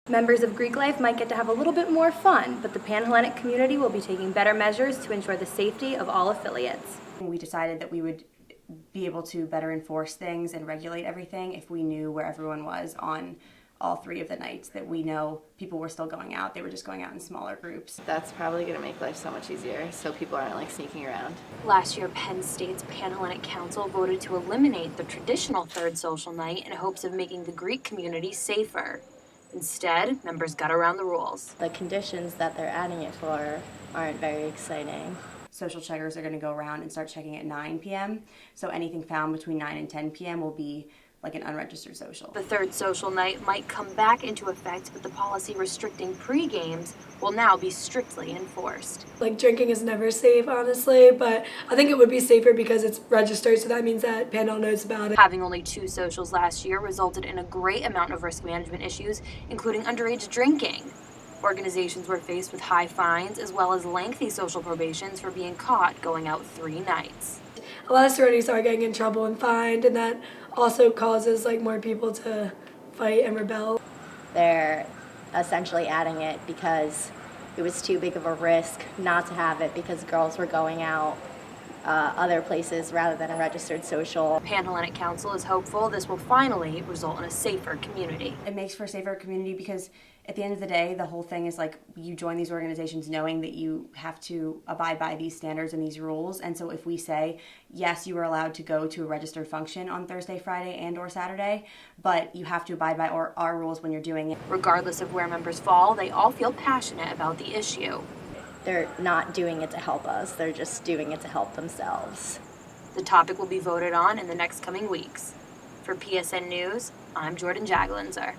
Members of Greek life might get to have a little bit more fun, but the Panhellenic community will be taking better measures to ensure the safety of all affiliates. We decided that we would be able to better enforce things and regulate everything if we knew where everyone was on all 3 of the nights, that we know people were still going out. They were just going out in smaller groups. That's probably going to make life so much easier, so people aren't like sneaking around. Last year, Penn State's Panhellenic Council voted to eliminate the traditional third social night in hopes of making the Greek community safer. Instead, members got around the rules. The conditions that they're adding it for aren't very exciting. Social checkers are going to go around and start checking at 9 p.m. So anything found between 9 and 10 p.m. will be like an unregistered social. The third social night might come back into effect, but the policy restricting pre-games will now be strictly enforced. Like, drinking is never safe, honestly, but I think it would be safer because it's registered, so that means that Panhell knows about it. Having only 2 socials last year resulted in a great amount of risk management issues, including underage drinking. Organizations were faced with high fines as well as lengthy social probations for being caught going out 3 nights. A lot of sororities are getting in trouble and fined, and that also causes like more people to fight and rebel. They're essentially adding it because it was too big of a risk not to have it because girls were going out other places rather than a registered social. The Panhellenic Council is hopeful this will finally result in a safer community. It makes for a safer community because at the end of the day, the whole thing is like you join these organizations knowing that you have to abide by these standards and these rules. And so if we say, yes, you are allowed to go to a registered function on Thursday, Friday, and or Saturday, but you have to abide by our rules when you're doing it. Regardless of where members fall, they all feel passionate about the issue. They're not doing it to help us, they're just doing it to help themselves. The topic will be voted on in the next coming weeks. For PSN News, I'm Jordyn Jagolinzer.